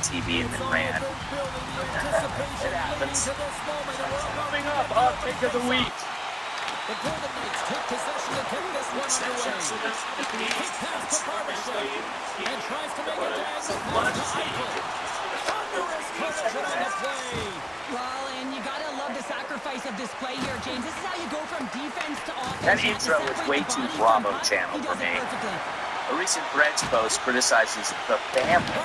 TV and then ran. It happens. Coming up, our pick of the week. The Golden Knights take possession and kick this one underway. Quick pass to Barbashev. And tries to make a diagonal pass to Eichel. Thunderous collision on the play. Well, and you gotta love the sacrifice of this play here, James. This is how you go from defense to offense. That intro was way too Bravo channel for me. A recent Threads post criticizes the family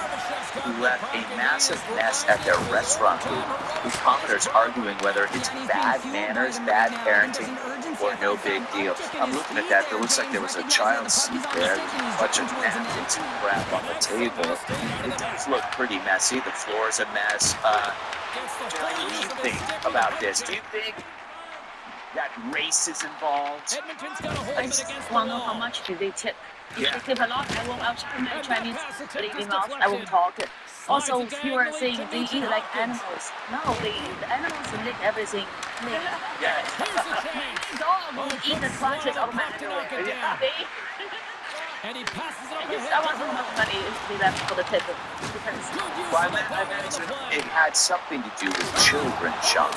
who left a massive mess at their restaurant group, with commenters arguing whether it's bad manners, bad parenting, or no big deal. I'm looking at that. There looks like there was a child's seat there, a bunch of napkins and crap on the table. It does look pretty messy. The floor is a mess. What do you think about this? Do you think that race is involved? I just want to know how much do they tip. If they tip a lot, I'll try me eating out. I won't talk it. Also, you were saying they eat like animals. No, the animals lick everything. Yeah. Dog will eat the crunches automatically. And he passes it up I want to know how much money they left for the tip. Well, I imagine it had something to do with children, Sean.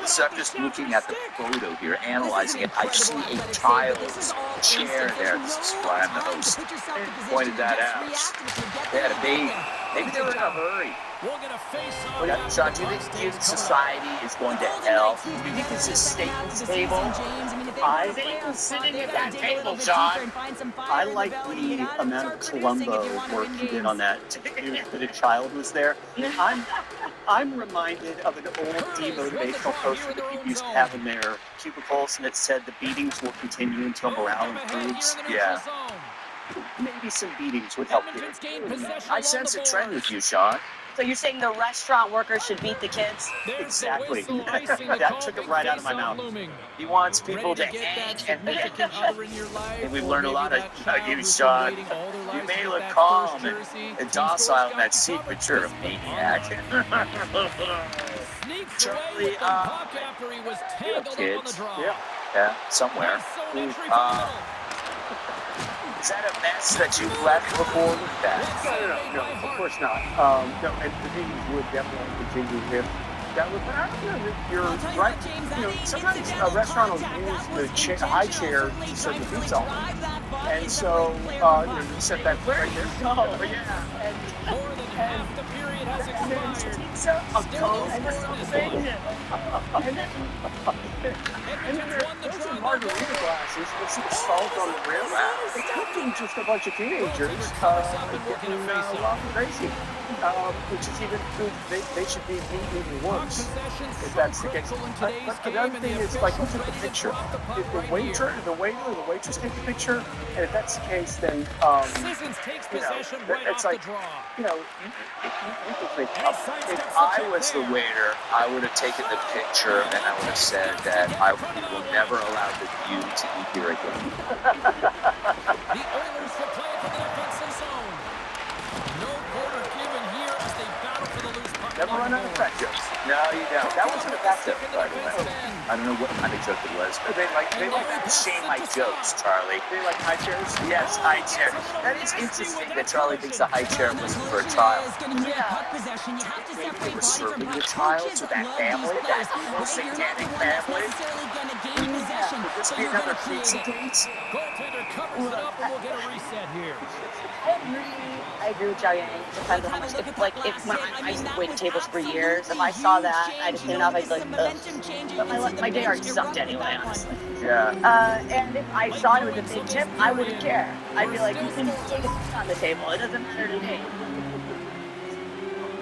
So I'm just looking at the photo here, analyzing it. I see a child's chair there. This is why I'm the host. Pointed that out. They had a baby. Maybe they were in a hurry. Sean, do you think society is going to hell? Do you think it's a Satan's table? I think it's sitting at that table, Sean. I like the amount of Columbo work he did on that that a child was there. I'm reminded of an old demotivational poster that people used to have in their cubicles, and it said the beatings will continue until morale improves. Yeah. Maybe some beatings would help you. I sense a trend with you, Sean. So you're saying the restaurant workers should beat the kids? Exactly. That took it right out of my mouth. He wants people to hang and we've learned a lot of you, Sean. You may look calm and docile in that seat, but you're a maniac. Charlie, you have kids. Yeah, somewhere. Is that a mess that you've left before with that? No, of course not. No, and the meetings would definitely continue if that was. But I don't know that you're right. Sometimes a restaurant will use the high chair to serve the pizza, and so you set that right there. Oh, yeah. And then pizza, a Coke, and something. And then there's some margarita glasses with some salt on the rim. It could be just a bunch of teenagers getting wild and crazy, which is even they should be even worse if that's the case. But the other thing is, like, who took the picture? If the waiter or the waitress take the picture, and if that's the case, then it's like, you can think if I was the waiter, I would have taken the picture and I would have said that I will never allow the view to eat here again. The Oilers will play it from the defensive zone. No quarter given here as they battle for the loose puck. Never run out of fat jokes. No, you don't. That wasn't effective, by the way. I don't know what kind of joke it was. But they like to shame my jokes, Charlie. They like high chairs? Yes, high chair. That is interesting that Charlie thinks a high chair was for a child. Yeah. Maybe they were serving the child to that family, that evil satanic family. Could this be another pizza date? Goaltender covers it up and we'll get a reset here. I agree with Jay. Depends on how much. If when I used to wait tables for years, if I saw that, I'd clean it up. I'd be like, ugh. But my day already sucked anyway, honestly. Yeah. And if I saw it was a big tip, I wouldn't care. I'd be like, you can take it on the table. It doesn't matter to me.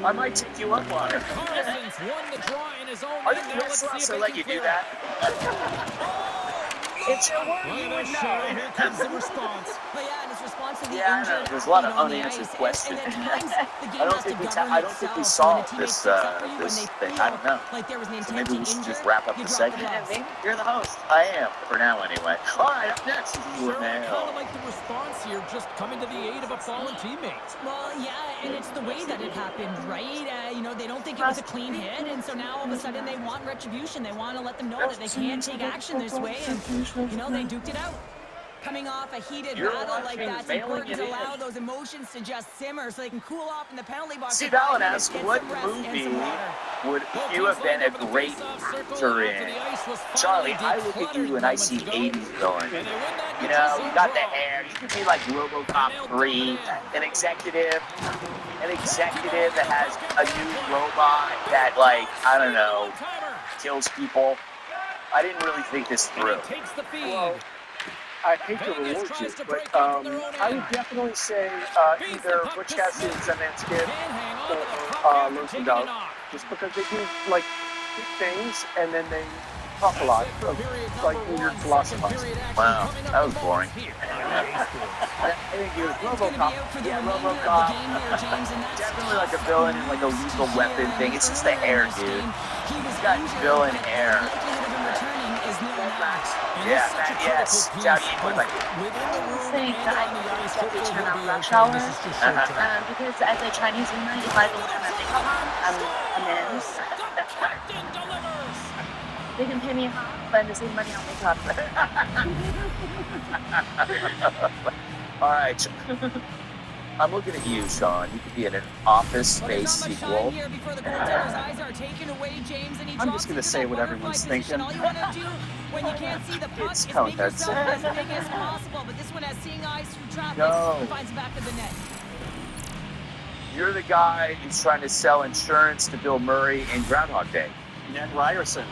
I might take you up on it. Carson's won the draw in his own Are end. the Now let's see restaurants if that they let can you do clear that? It's your word, you would know. Here comes the response. But yeah, and his response to the Yeah, I injury know. There's a lot of on the unanswered ice, questions. And at times, the game I don't has to think we govern I don't think we itself. solved When a this teammate sticks up for you, when this they thing. feel I don't know. like there was an So intent maybe to we should injure, just wrap up you the drop the segment. gloves. You're the host. I am, for now anyway. All right, up next is Sure, I Mail. kind of like the response here, just coming to the aid of a fallen teammate. Well, yeah, and it's the way that it happened, right? They don't think it was a clean hit, and so now all of a sudden they want retribution. They want to let them know that they can't take action this way, and, they duked it out. coming off a heated You're battle like watching that, it's mailing important it to in. allow those emotions to just simmer so they can cool off in the penalty box. See, for 5 Valen minutes, asks, get what some rest and movie some water. would Both you teams have been lined a up in the great face-off circle actor after in? the ice was Charlie, finally I look at you decluttered and I see moments ago. 80s villain. And they win that You neutral know, you zone got the draw. hair. You could be like RoboCop 3, an executive that has a new robot that, like, I don't know, kills people. I didn't really think this through. And he takes the feed. Well, I hate to Vegas reward tries you, to but break in from their own I end. would definitely say Feeds the either puck Butch to Cassidy and Smith. Sundance Kid Can't hang on to the puck or after Lewis taking and a Doug, knock. just because they do like big things and then they talk a lot of like weird philosophizing. Wow, that was boring. I think he was He's going to be RoboCop. out for the Yeah, remainder of the RoboCop. game here, James, and that's Definitely like a villain in like a lethal weapon thing. It's just the hair, dude. He's got villain hair. The likelihood of him returning is near none. Yeah, Matt, yes. Jowdy would like it. Saying that I think they turn on rush hour because as a Chinese woman, if I don't have my makeup on, I'm in. They can pay me half, but the same money on makeup. All right. I'm looking at you, Sean. You could be in an Office Well, there's Space not much time sequel. here before the goaltender's eyes are taken away, James, and he I'm drops just gonna into say that what butterfly everyone's position. thinking. All you want to do when you can't see the puck It's is Colin make yourself Hudson. as big as possible. But this one has seeing eyes through traffic No. and finds the back of the net. You're the guy who's trying to sell insurance to Bill Murray in Groundhog Day. Ned Ryerson.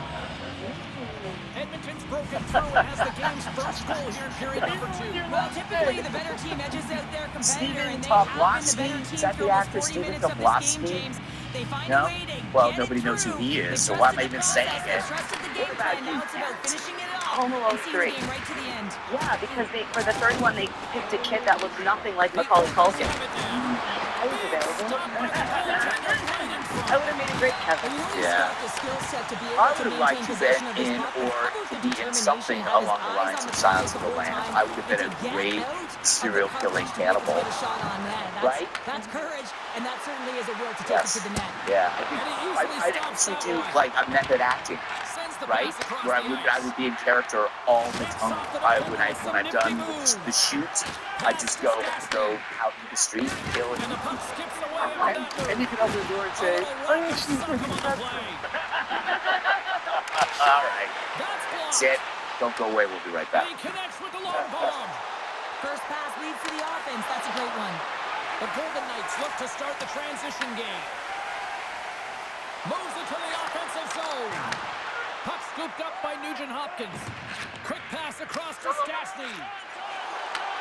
Edmonton's broken through and has the game's first goal here in period number 2. Well, typically the better team edges out their competitor, Steven and they have been the Tobolowsky? better Is team that for the almost actor 40 Steven minutes of this game, Tobolowski? James. They find No? a way to Well, get nobody it knows who through. he They is, so why am I trusted the even saying process, it? They trusted the game plan. Now it's about finishing it off Home Alone and seeing 3. the game right to the end. Yeah, because for the third one, they picked a kid that looked nothing like Macaulay Culkin. I was available. I would have made a great Kevin. Yeah. I would have liked to have been in or to be in something along the lines of Silence of the Lambs. I would have been a great serial killing cannibal. Right? That's courage, and that certainly is a will to take Yes. it to the net. Yeah, I'd actually do like a method acting, right? Where I would be in character all the time. When I'm done with the shoot, I just go out in the street and kill and And you can open the door and say, oh, she's freaking nuts. all right, that's it. Don't go away. We'll be right back. He connects with the long bomb. First pass leads to the offense. That's a great one. The Golden Knights look to start the transition game. Moves into the offensive zone. Puck scooped up by Nugent Hopkins. Quick pass across to Stastny.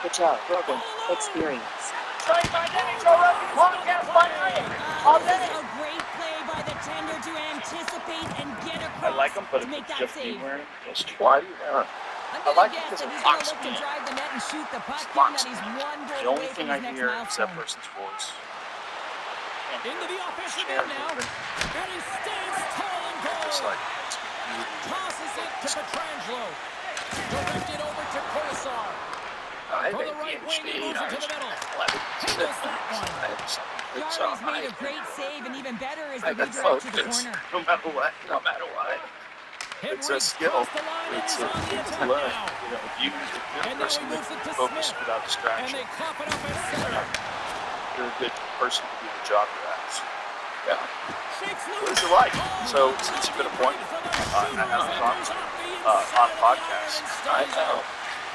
Good job, Brogan. Experience. Joined by NHL Rugby Podcast by Ryan. All This day. is a great play by the tender to anticipate and get I across like him, but to if make it's that just me save. wearing this, why do you wear it? I'm I gonna like it guess because that it he's gonna locks look to me in. drive the net and shoot the puck, given Locks that he's me in. one The goal only away from thing his I next hear is that milestone. person's voice. Into the offensive end now. And he stands tall and It's goal. like, Tosses it to Petrangelo. Directed over to Kolasar. I From the think right wing, he PhD, moves it to the middle. Handles that one. Jarry's made a great save, and even better is I the got redirect to the focus, corner. no matter what. It's a Henry skill. crossed the line and It's is a on the it's attack learn. now. You know, you use a good And now he person moves to it to focus Smith. without And distraction. they cough it up at center. You're a good person to do the job you're at. Yeah. Shakes loose. What is it like? So since you've been appointed on podcasts, I know.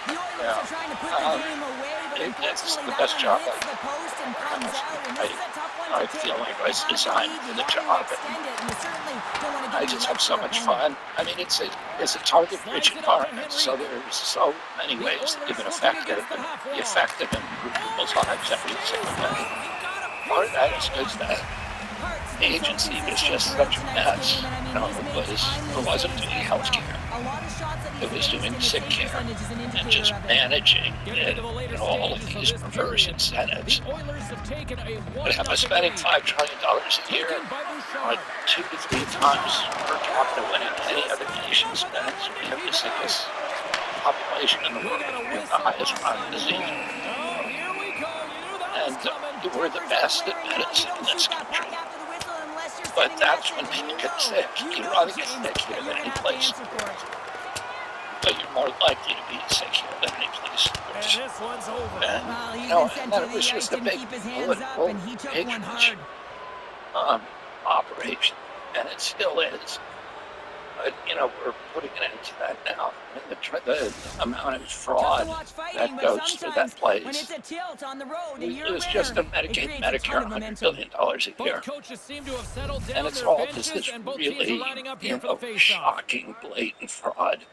The Oilers Yeah. are trying to put the game away, but It's unfortunately the that best one job hits the post and comes out, and this is a tough one I to take. feel like I was You have the designed lead, for you the want to job. extend it, and you certainly don't want to I give just it have so to your much opponent. fun. I mean, it's a target-rich environment, so there's so many ways that you can affect it, and be effective and improve people's lives every single day. Part of that is because that agency was just such a mess. You know, there wasn't any health care. It was doing sick care and just managing and all of these perverse incentives. But am I spending $5 trillion a year, like 2 to 3 times per capita than any other nation spends? We have the sickest population in the world. We have the highest crime disease. And we're the best at medicine in this country. But that's when people get sick. You'd rather get sick here than any place. but you're more likely to be secure than any police And force. this one's over. And, Well, he's you know, been sent and to that the was ice, just a didn't big keep his hands up, political and he took one patronage hard. operation, and it still is. But, you know, we're putting an end to that now. I mean, the amount of Tough fraud to watch fighting, that but goes through that sometimes place. when it's a tilt on the road and you're It a was winner, just a it Medicaid, creates a ton Medicare, of $100 momentum. billion a year. Both coaches seem to have settled down And it's their all just benches, this and both teams are really, lining up you here for the know, face-off. shocking, blatant fraud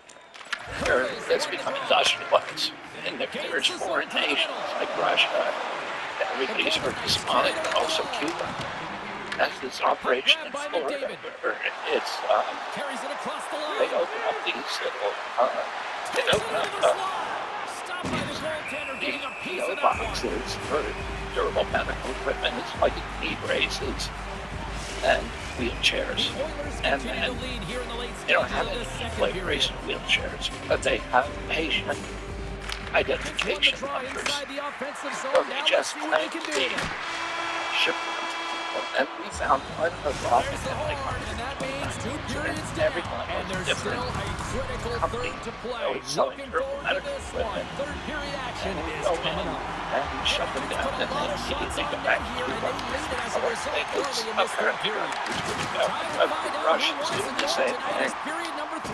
where it's become industrialized. And there's foreign nations like Russia that everybody's heard of Somalia, but also Cuba. That's this operation in Florida where it's, Carries it across the line. they open up these little, they open up Stopped by the goaltender, these getting a piece PO of that one. boxes for durable medical equipment. It's like knee braces and wheelchairs. Oilers And continue then to lead here in the late they don't stages have of any this second like period. brace wheelchairs, but they have patient It's one to identification try numbers. inside the offensive So zone. they Now let's just see what they claim can to do. be shipment. And we found one of Robin There's the and like horn, and that means 2 periods everyone down. And was there's different. still a critical company third to that play. was selling Looking durable forward to medical this one. equipment. Third period action And we is go coming in up. and we shut them down, and then immediately go back to the run. Apparently, Russians doing the same thing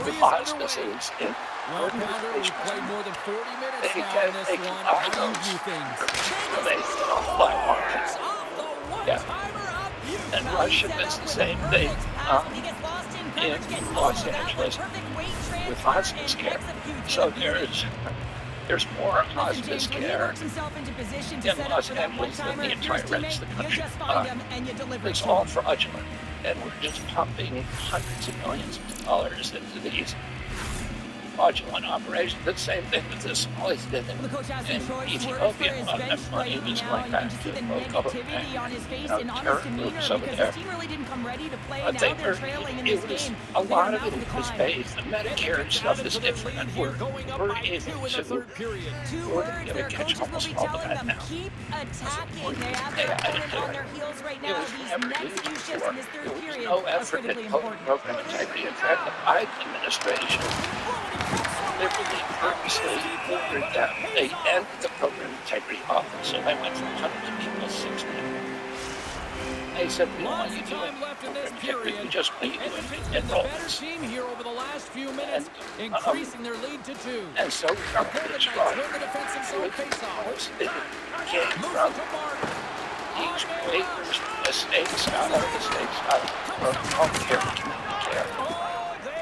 with hospices in Well, Pounder, we've played more than 40 minutes They now can in this make one. our How do you notes. view things? They fly markets. Yeah. And Russia does the same thing in Los Angeles with hospice care. So there's more hospice care in Los Angeles than the entire rest of the country. It's all fraudulent, and we're just pumping hundreds of millions of dollars into these fraudulent operations. The same thing with the Somalis did in Ethiopia. A lot of that money was going back to the local terror groups over there. But they were, it was, a lot of it was based, the Medicare stuff is different, and we're able to, we're going to catch almost all of that now. Keep attacking. They have They their had to opponent do on it. their heels right It now. was These never next used few shifts before. in this There third was period no are effort critically at coding important. program integrity. In fact, the Biden administration literally purposely ordered them. They ended the program integrity office, so they went from hundreds of people to 60. They said, we don't want you Lots to of do time left in program this integrity, period. we just want you And to it's been the enroll better us. team here over the last few minutes, increasing their lead to 2. And so we are Golden this Knights fraud. win the defensive zone faceoff. It came from each waivers, the state scholar, from healthcare to community care.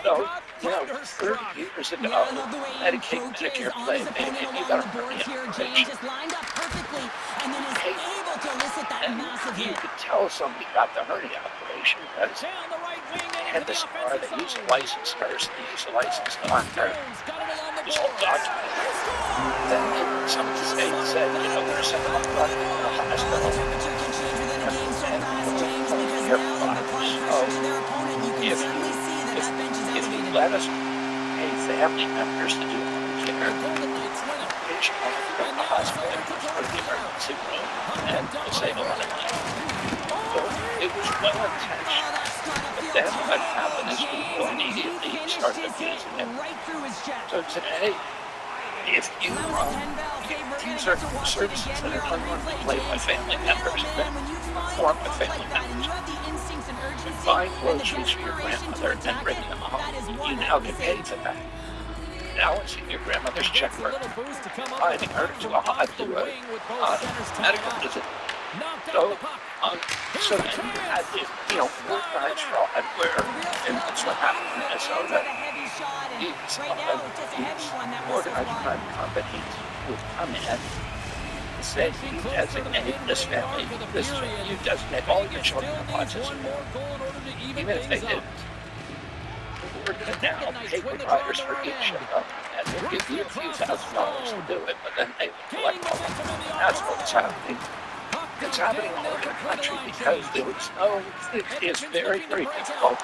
So, you know, 30 years ago, Yeah, I love the way he Medicaid, approaches Medicare on play, his opponent maybe you along got the to boards here. James information. just lined up perfectly and then is able to elicit that And massive you hit. could tell somebody got the hernia operation because Down the right wing they into had the this car, offensive they used a zone. licensed nurse, they used a licensed doctor. Jones got it along the It was all boards. documented. Then some of the states said, you know, we're sending them to the hospital. Temperature can change within a game so fast, James, because now they've applied pressure to their opponent. You can If certainly see that that bench is if you elevated. let us pay family members to do home care, Golden Knights win it. patient will have to go to the hospital or the emergency room and will save a lot of money. So it was well Oh, intentioned. that's gotta But feel then what terrible, happened is James, people and he immediately finished started his hit abusing it. right through his chest. So today, if you That was a 10-bell save. We're these gonna are get to watch it services again that here are on done replay, played by James. family But members man, that when you find form a by pump family like that and you members. have the instincts and urgency Buying and the groceries for your desperation to grandmother and attack bringing it, them home. that is You one now hell of a get save. paid for that. Now it's in your grandmother's Gets a checkbook. little boost to come up Finding with her the to from a off the to wing with both a centers tied medical up. visit. Knocked So, out the puck. so then you had this, you know, organized fraud where, and that's what happened in Minnesota. These organized crime companies would come in and say, you designate this family, this, you designate all your children to watch this. One more goal in order to even Even if they things didn't. up. We're going to now pay providers for each of them, and we'll give you a few $1,000s to do it, but then they would collect all of it. That's what's happening. It's happening all over the country because there was no, it's very, very difficult.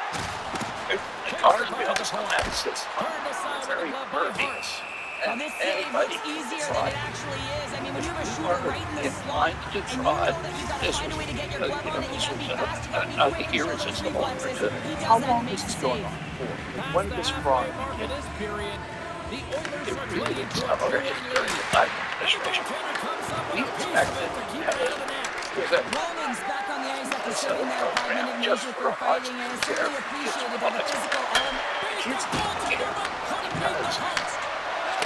The guardrails on that system are very pervious. Well, And this save anybody looks can do easier than fraud. it actually is. I mean, when you have a You shooter are right in the in slot, line to do and you know fraud. that you gotta This find a way to get your was, glove on it, you this gotta be was fast, you gotta be an quick, and show those irresistible reflexes. opportunity. He How does that long and is makes this the going save. on for? Past When the this halfway fraud mark of begin? this period, The Oilers It are really playing to a accelerated during the Biden administration. We expected to have Romans back on the ice after a serving that program 5-minute just major for for arts fighting, and and care certainly for kids appreciated and that the public physical element. kids care because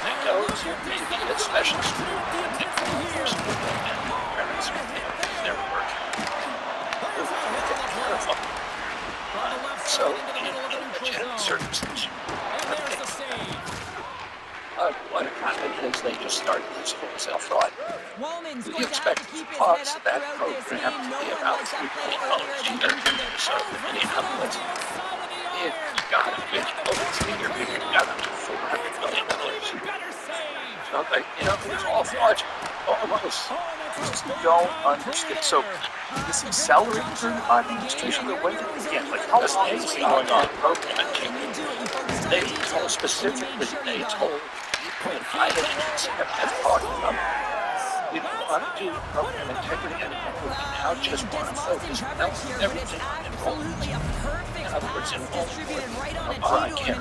it goes to maybe a special school and they want their school and parents or families they're working. So in a legitimate circumstance, what happened is they just started this wholesale fraud. Wallman's We going to have to expected keep the his head cost up of that throughout this program game. to No be one about likes that $3 play million earlier a than year into the so for Minneapolis. It's got a big senior year got up to $400 million. So like, it's all fraudulent, almost. I just don't understand. So, this accelerated during the Biden administration, or when did it begin? Like, how long has this been going on? They told specifically, they told people in high agency have talked about we don't want to do program integrity anymore. We now just want to focus everything on enrollment. In other words, enrollment for care.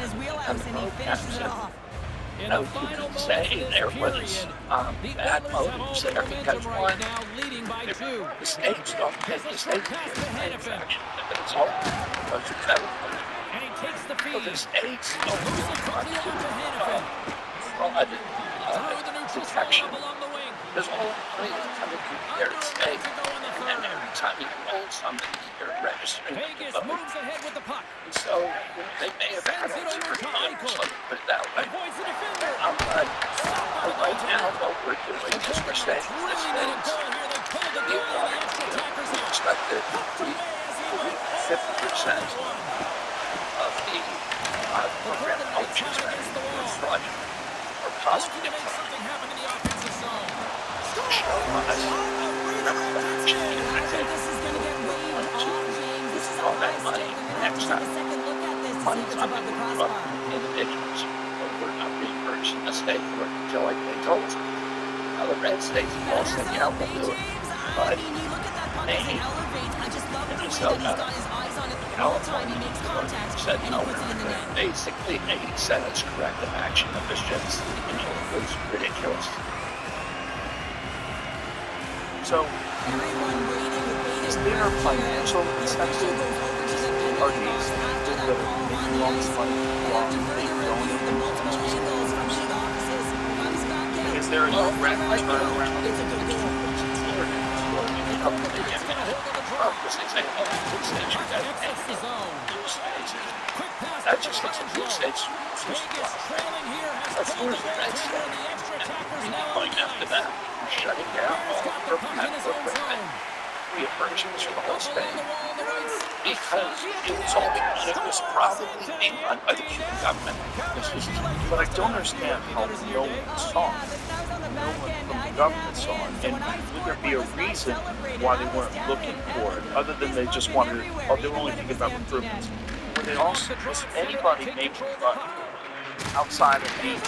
And the program said, you could say there was bad motives there because one, the states don't take the state manufacturing, but it's all goes to federal. So the states don't want to fraud detection. There's all money coming through their state, and every time you enroll somebody, you're registering to vote. And so they may have had a different motives, let me put it that way. But right now, what we're doing is we're saying to the states, we want to expect that 50% of the program vouchers are fraudulent or possibly fraudulent. Show us. Remember that change, I think. All that money next time. Money's not being from individuals. We're not reimbursing the state for it until like they told us. Now the red states have all said, yeah, we'll do it. But Maine, Minnesota, California, said no. Basically, they said it's corrective action. It was just, it was ridiculous. So, is there financial incentive? Are these people that are making all this money while they don't even know Is there a direct turnaround? That just looks like blue states. That's where the red state. And going after that, shutting down all the program reimbursements for the whole state. Because it was all it was probably being run by the Cuban government. But I don't understand how no one saw it. No one from the government saw it. And would there be a reason why they weren't looking for it, other than they just wanted, or they were only thinking about recruitment? Were they also, was anybody making money outside of these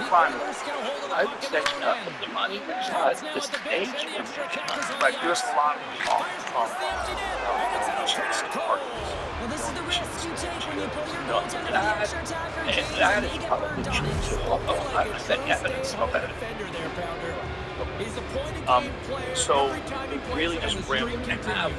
finalists? I would say enough of the money was not the stage for making money. Like, there's a lot of talk Well, this is the risk you take when you pull your goaltender to the extra attacker. And that is probably true too, although I'm not saying evidence of that. So it really just ramped down.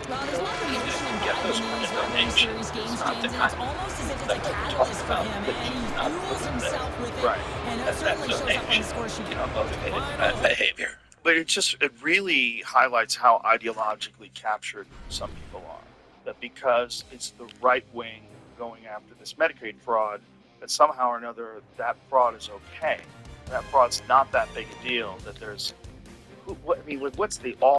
Well, there's a lot of emotion involved those in kind these of World donations. Series games, It's not James, the and it's kind almost as if it's a that we catalyst talk for about him, that and he he's not fuels putting himself with it, Right. and it that certainly shows up on the donation, score sheet. motivated behavior. But it really highlights how ideologically captured some people are. That because it's the right wing going after this Medicaid fraud, that somehow or another that fraud is okay. That fraud's not that big a deal. That there's, what's the all